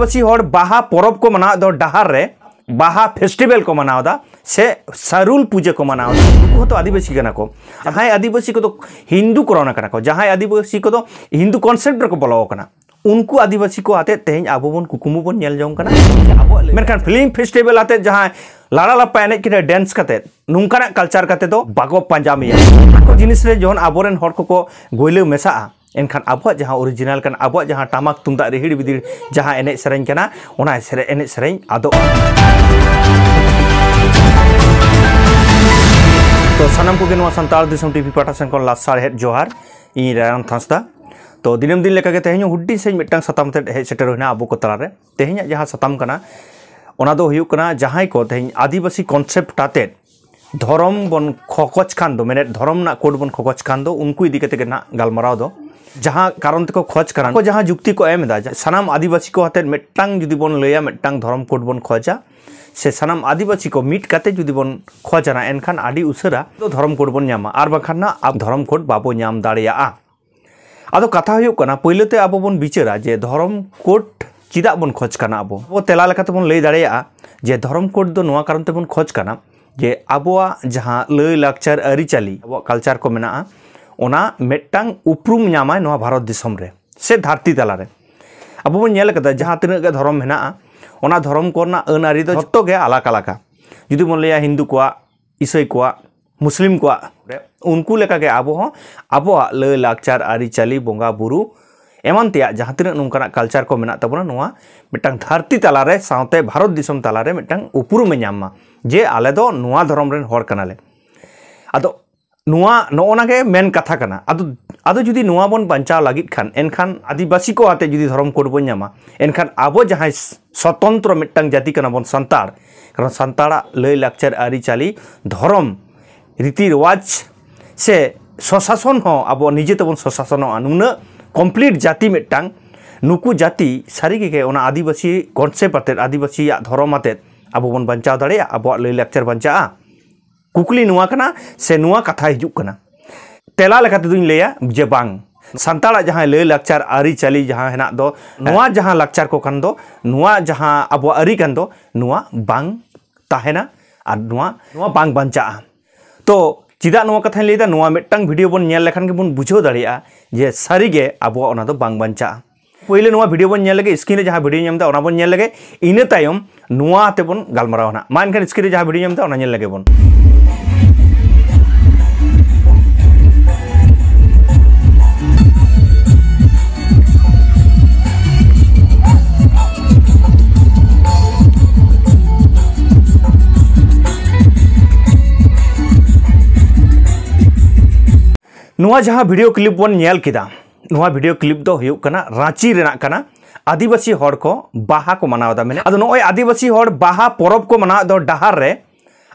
आदिवासी होड़ बाहा परब को मनाव दो डहार रे बाहा फेस्टिवल को मनावदा से सरुल पूजा को मनावदा उनको तो आदिवासी कना को जहां आदिवासी को तो हिंदू कोरोना कना को जहां आदिवासी को तो हिंदू कॉन्सेप्ट को बोलो कना उनको आदिवासी को आते तेज अब बन कुकुमु बन नेल जोंग कना अब मेनखान फिल्म फेस्टिवल आते जहां लाड़ा लापा एने किने डांस करते नुंकाना कल्चर करते तो बाको पंजामिया को जिनिस रे जोन आबोरेन हर को गोइले मेसा एनखान अब जहां ओरिजिनल कन अब जहां टामक तुमदा रिहिड़ बिदिड़ जहां एने सेरेंग कना ओना एने सेरेंग आदो तो सानाम को गेनवा संताल दिसम टीवी पाटासन को लासार हेड जोहार इ रायन थांसदा तो दिनम दिन लेका के तेहन हुड्डी से मिटांग सताम ते हे सेटर होना अब को तला रे तेहन जहां सताम कना ओना दो हुयुक कना जहां को तेहन आदिवासी कॉन्सेप्ट आते धर्म बन खोकोच खान दो मेने धर्म ना कोड बन खोकोच खान दो उनको इदी कते ना गालमाराव दो जहां कारण तक खोज करा को जहां जुक्ति को एम दा सानाम आदिवासी को हाते मिटांग जुदी बन लया मिटांग धर्म कोड बन खोजा से सानाम आदिवासी को मीट काते जुदी बन खोजना एनखान आदि उसरा तो धर्म कोड बन न्यामा आर बाखान ना अब धर्म कोड बाबो न्याम दाड़िया आदो कथा हुयुक कना पहलेते अब बन बिचारा जे धर्म कोड चिदा बन खोज कना अब तेला लेकाते बन लई दाड़िया जे धर्म कोड दो नोआ कारण ते बन खोज कना जे अबवा जहां लई लाक्चर अरिचाली अब कल्चर को मेना ओना मेटांग उपरुम न्यामाय नोआ भारत दिसम रे से धरती तला रे अब बन नेल कदा जहां तिना गे धर्म मेना ओना धर्म कोना अनारी दो जत्तो गे आलाक आलाका जुदी बन लया हिंदू को ईसाई को मुस्लिम को उनको लेका के अब लय लाक्चर आरिचाली बोंगा बुरु एमान तेया जहां तिना नोंकाना कल्चर को मेना तबना नोआ मिटांग धरती तलारे सावते भारत दिसम तलारे मिटांग उपरुम न्यामा जे आले दो नोआ धर्म रेन होर कनाले आदो नोआ नोना के मेन कथा कना आदो जुदी नोआ बन बंचाव लागित खान एनखान आदिवासी को आते जुदी धर्म कोड बन न्यामा एनखान आबो जहां स्वतंत्र मिटांग जाति कना बन संतार कारण संतारा लय लाक्चर आरिचाली धर्म रीति रिवाज से स्वशासन हो अब निजे तबन स्वशासन नुना कमप्लीट जाति मिटांग नुकु जाति सारी के ओना आदिवासी कॉन्सेप्ट आते आदिवासी धर्म आते अब बन बंचाव दाड़े अब लय लाक्चर बंचा कुकली नुआ कना से नुआ कथा हिजुक कना तेला लेकाते दुñ लेया जे बांग संताड़ा जहां लय लाक्चर आरिचाली जहां हेना दो नुआ जहां लाक्चर को कन दो नुआ जहां अब आरि कन दो नुआ बांग ताहेना और नुआ बांग बंचा तो चिदा नुआ कथा लेदा नुआ मिटांग वीडियो बन नेल लेखान के बन बुझो दाड़िया जे सारी गे अब ओना दो बांग बंचा पहले नुआ वीडियो बन नेल लगे स्क्रीन रे जहां वीडियो नेमदा ओना बन नेल लगे इने तायम नुआ ते बन गालमाराव ना मा एनखान स्क्रीन रे जहां वीडियो नेमदा ओना नेल लगे बन नुआ जहां वीडियो क्लिप बन नेल किदा नुआ वीडियो क्लिप दो हुयुक कना रांची रेना कना आदिवासी होड़ को बाहा को मनावदा मेने अदो नोय आदिवासी होड़ बाहा परब को मनाव दो डहार रे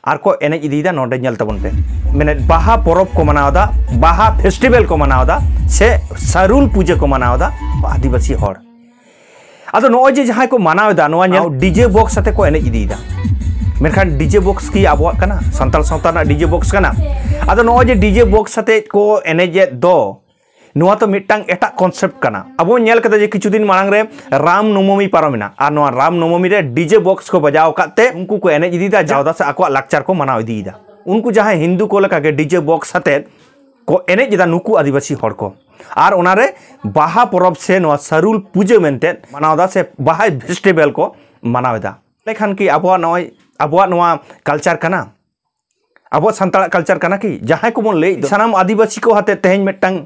आर को एने इदीदा नोडे नेल तबन पे मेने बाहा परब को मनावदा बाहा फेस्टिवल को मनावदा से सरुल पूजा को मनावदा आदिवासी होड़ अदो नोय जे जहां को मनावदा नोआ नेल डीजे बॉक्स साथे को एने इदीदा मेनखान डीजे बॉक्स की आबो कना संताल सावता ना डीजे बॉक्स कना आदो नोय जे डीजे बॉक्स साथे को एने जे दो नुआ तो मिटांग एटा कॉन्सेप्ट कना अब नेल कदा जे किछु दिन मांग रे राम नवमी पारमिना और नुआ राम नवमी रे डीजे बॉक्स को बजाव काते उनको को एने इदीदा जावदा से आको लाक्चर को मनाव इदीदा उनको जहां हिंदू को लेका के डीजे बॉक्स साथे को एने जिदा नुकु आदिवासी होड़ को और ओनारे बाहा परब से नुआ सरुल पूजा मेनते मनावदा से बाहा फेस्टिवल को मनावदा लेखान की अब नुआ कल्चर कना अब संताल कल्चर कना कि जहां को बन ले सानाम आदिवासी को हाते तेहन मिटांग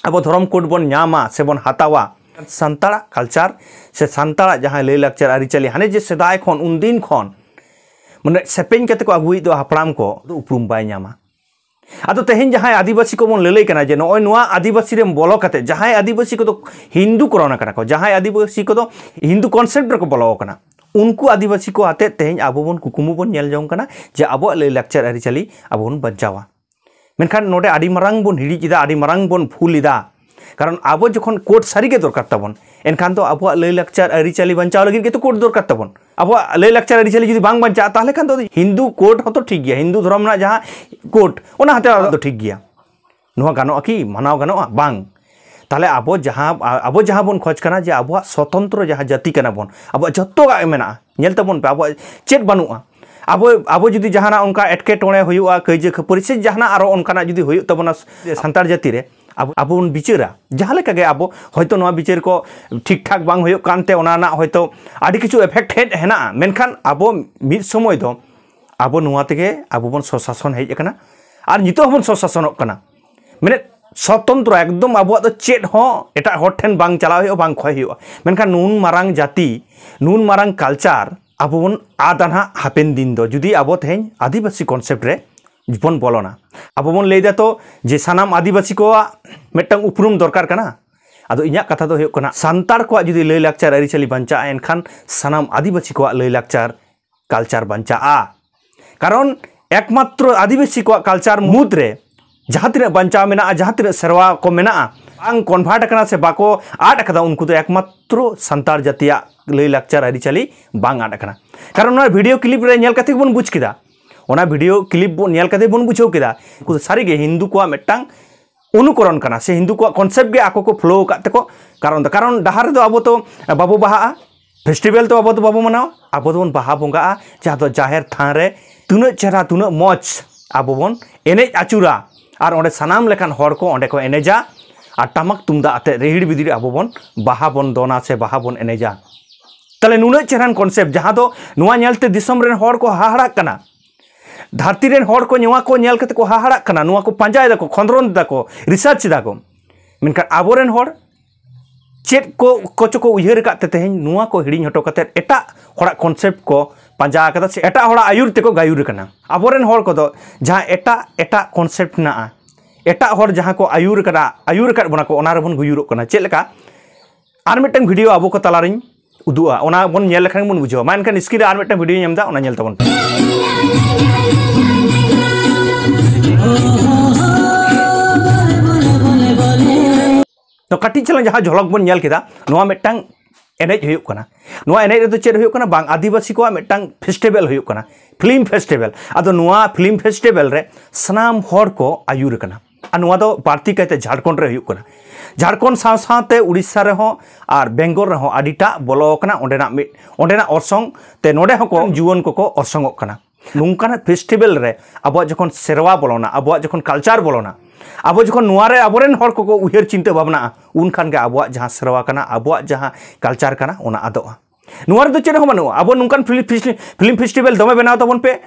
अब धर्म कोड बन न्यामा से बन हतावा संताड़ा कल्चर से संताड़ा जहां लय लाक्चर आरिचाली हाने जे सेदाय खन उन दिन खन माने सेपेन कते को अगुई दो हापराम को उपरुम बाय न्यामा आदो तेहन जहां आदिवासी को बन ललई कना जे नोय नुआ आदिवासी रे बोलो कते जहां आदिवासी को तो हिंदू कोरोना कना को जहां आदिवासी को तो हिंदू कॉन्सेप्ट को बोलो कना उनको आदिवासी को आते तेहन अब बन कुकुमु बन नेल जोंग कना जे अब लय लाक्चर आरिचाली अब बन बचावा मेनखान नोडे आदि मरांग बन हिड़िजिदा आदि मरांग बन फुलिदा कारण अब जखन कोड सारी के दरकार तबन एनखान तो अब लय लाक्चर आरिचाली बंचाव लगी के तो कोड दरकार तबन अब लय लाक्चर आरिचाली जुदी बांग बंचा ताहले खान तो हिंदू कोड हो तो ठीक गया हिंदू धर्म ना जहां कोड ओना हाते तो ठीक गया नुआ गानो की मनाव गानो बांग ताले आबो जहां बन खोज कना जे आबो स्वतंत्र जहां जाति कना बन आबो जत्तो गा मेना नेल तबन पे आबो चेत बानुआ आबो जुदी जहाना उनका एटके टोणे हुयुआ कइजे खपरि से जहाना आरो उनकाना जुदी हुयु तबना संतार जाति रे आबो उन बिचारा जहां लेका गे आबो होयतो नोआ बिचार को ठीक ठाक बांग हुयु कानते ओनाना होयतो आदि किछु इफेक्ट हेना मेनखान आबो मिद समय दो आबो नोआ तेगे आबो बन स्वशासन हेज कना आर नितो हबन स्वशासनक कना माने स्वतंत्र एकदम आबो तो चेत हो एटा हर ठेन बांग चलाव हुयु बांग खय हुयु मेनखान नुन मारांग जाति नुन मारांग कल्चर आबो बन आदाना हापेन दिन दो जुदी आबो तेहें आदिवासी कॉन्सेप्ट रे बन बोलोना आबो बन लेदा तो जे सानाम आदिवासी को मेटंग उपरुम दरकार कना आदो इन्या कथा दो हुयुग कना संतार को जुदी लय लाक्चार अरिचली बंचा एनखान सानाम आदिवासी को लय लाक्चार कल्चर बंचा कारण एकमात्र आदिवासी को कल्चर मुद्रे जहां तिना बंचा मेना जहां तिना सेरवा को मेना बांग कन्भार्ट कना से बाको आड कदा उनको तो एकमात्र संतार जातिया लय लाक्चार अरिचली बांग आड कना कारण ना वीडियो क्लिप रे नेल कते बन बुझ किदा ओना वीडियो क्लिप बन नेल कते बन बुझाव किदा को सारी गे हिंदू को मेटांग अनुकरण कना से हिंदू को कॉन्सेप्ट गे आको को फ्लो काते को कारण डहार दो आबो तो बाबू बाहा फेस्टिवल तो आबो तो बाबू मनाव आबो तो बन बाहा बोंगा जहां तो जाहेर थान रे तुना चेहरा तुना मौज आबो बन एनेज आचुरा और ओंडे सानाम लेकान हर को ओंडे को एनेजा और टमक तुमदा आते रेहिड़ बिदिर आबो बन बाहा बन दोना से बाहा बन एनेजा तले नुना चेहरान कॉन्सेप्ट जहां तो नुआ नेलते दिसम रेन हर को हाहाड़ा कना धरती रेन हर को नुआ को नेल कते को हाहाड़ा कना नुआ को पंजाय दाको खंद्रन दाको रिसर्च दाको मेनखान आबो रेन हर चेत को कोचो को उयहर काते तेहें नुआ को हिडिंग हटो कते एटा हड़ा कॉन्सेप्ट को पंजा कदा से एटा हड़ा आयुर तेको गायुर कना आबो रेन हर को दो जहां एटा कॉन्सेप्ट ना एटा हर जहां को आयुर कड बना को ओना रेबन गुयुरो कना चेत लेका आर मिटन वीडियो आबो को तलारिन उदुआ ओना बन नेल लेखान बन बुझो मा एनखान स्क्रीन आर मिटन वीडियो नेमदा ओना नेल तबन तो कटी चला जहां झलक बन नेल केदा नोआ मिटन एनेज हुयुग कना नोआ एनेज रे चेद हुयुग कना बांग आदिवासी को मिटन फेस्टिवल हुयुग कना फिल्म फेस्टिवल आदो नोआ फिल्म फेस्टिवल रे सनाम हर को आयुर कना आ नोआ दो बारती कायते झारखंड रे हुयुग कना झारखंड साथे उड़ीसा रे हो और बेंगल रे हो आडिटा बोलो कना ओंडेना ऑर्सोंग ते नोडे हको जुवन को ऑर्सोंगक कना नुंकाना फेस्टिवल रे अब जखन सेरवा बोलोना अब जखन कल्चर बोलोना अब जखन नुआरे आबोरेन हर को उयहर चिंता भावना उन खान के अब जहां सेरवा कना अब जहां कल्चर कना ओना आदोआ नुआर दो चेद हो मानु अब नुंकान फिल्म फेस्टिवल दमे बनाव तबन पे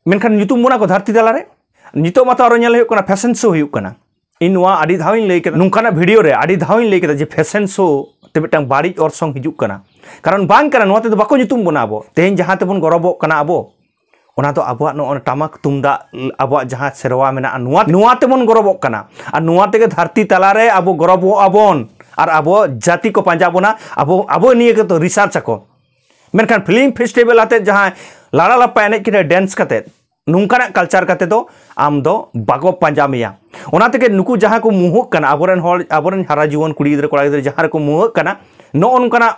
मेनखान ᱧᱩᱛᱩᱢ बोना को धरती तला रे नितो माता आरो नेल हुयुग कना फैशन शो हुयुग कना इन नुआ आडी धाविन लई के नुंकाना वीडियो रे आडी धाविन लई के जे फैशन शो ते मिटांग बाड़ी ऑर्सोंग हिजुग कना कारण बांग कना नुआ ते बाको ᱧᱩᱛᱩᱢ बोना अब तेहें जहां तेबन गौरवो कना अब ओना तो आबो नो टमक तुमदा अब जहां सेरवा मेना नुआ तेबन गौरवो कना और नुआ तेगे धरती तला रे अब गौरवो आबोन और अब जाति को पंजा बोना अब निये के तो रिसर्च को मेनखान फिल्म फेस्टिवल आते जहां लाड़ा लापा एनेज के डांस कते नुंकाना कल्चर कते दो आम दो बागो पंजा मिया ओना तेगे नुकु जहां को मुहुक कना आबोरेन हारा जीवन कुड़ी गिदरा कोड़ा गिदरा जहां को मुहुक कना नो नुंकाना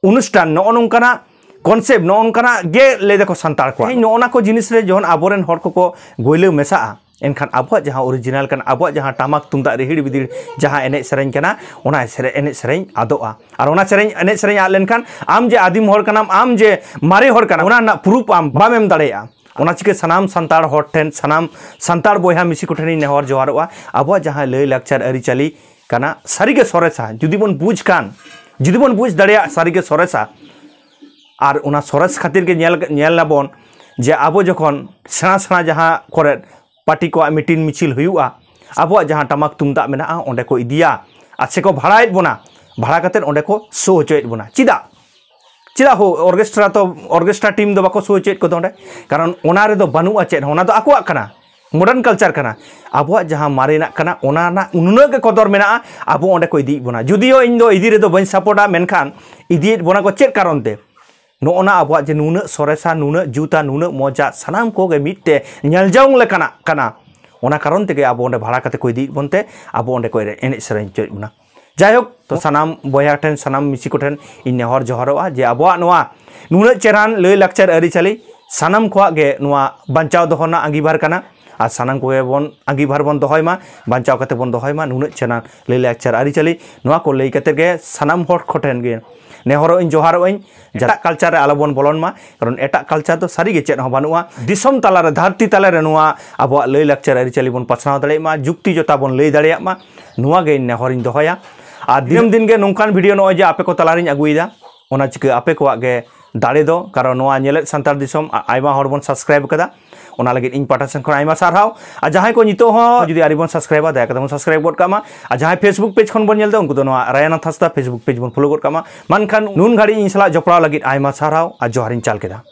अनुष्ठान नो नुंकाना कॉन्सेप्ट नो नुंकाना गे ले देखो संतार को नो को जिनिस रे जोन आबोरेन हर को गोइले मेसा एनखान अब जहां ओरिजिनल कना अब जहां टमक तुमदा रेहिड़ बिदिर जहां एनेज सेरेñ कना ओना एनेज सेरेñ आदोआ और ओना सेरेñ एनेज सेरेñ आ लेनखान आम जे आदिम हर कनाम आम जे मारे हर कना ओना ना प्रूफ आम बाम एम दाड़ेया ओना चिके सनाम संतार हर ठेन सनाम संतार बोया मिसी को ठेनी नेहर जोहारोआ अब जहां लय लाक्चार अरिचली कना सारिगे सरेसा जुदी बन बुझ दाड़ेया सारिगे सरेसा और ओना सरस खातिर के नेल लाबन जे अब जखन सेना सेना जहां करे पार्टी को मीटिंग मिचिल हुआ अब जहां टमक तुमदा मेना ओंडे को इदिया आसे को भाड़ाएत बोना भाड़ा कते ओंडे को शो होचोएत बोना चिदा हो ऑर्केस्ट्रा टीम दो बाको शो होचोएत को ओंडे कारण ओना रे दो बानुआ चेद ओना दो आकोआ कना मॉडर्न कल्चर कना अब जहां मारेना कना ओना ना उनुना के कदर मेना अब ओंडे को इदी बोना जुदियो इन दो इदी रे दो बन सपोर्टा मेनखान इदी बोना को चेद कारण ते नोना अब जे नुना सरेसा नुना जूता नुना मजा सानाम को गे मिटते नेलजाउंग लेकाना कना ओना कारण तेगे अब ओंडे भाड़ा कते को इदी बनते अब ओंडे को एनेज सेरेñ चोय बना जायहोक तो सानाम बोया ठेन सानाम मिसी को ठेन इन नेहर जोहारोआ जे अब नोआ नुना चेरान लय लाक्चार अरिचली सानाम को गे नोआ बंचाव दोहना अंगीबार कना और सानाम को बन अंगीभार बन दहयमा बांचाव कते बन दहयमा नुना चेना लई लाकचार आरिचाली नोआ को लई कते गे सानाम हर खोटेन गे नेहरो इन जोहारो इन एटा कल्चर आलो बन बोलन मा कारण एटा कल्चर तो सारी गे चेत हो बानुआ दिसम तालारे धरती तालारे नोआ आबो लई लाकचार आरिचाली बन पछनाव दाड़े मा जुक्ति जोता बन लई दाड़े मा नोआ गे नेहर इन दहया और दिनम दिन गे नोंकान वीडियो नो जे आपे को तालारिन अगुइदा ओना चिका आपे को गे दाड़े दो कारण नोआ नेलेत सांतार दिसम आइमा हर बन सब्सक्राइब कदा ओना लगे इन पाटा सन खन आइमा सारहाव आ जहां को नितो हो जुदी आरि बन सब्सक्राइब दया कदम सब्सक्राइब गड कामा आ जहां फेसबुक पेज खन बन नेलदा उनको तो नोआ रायनाथ हंसदा फेसबुक पेज बन फॉलो गड कामा मानखान नुन घाड़ी इन सला जपड़ा लगे आइमा सारहाव आ जोहारिन चाल केदा।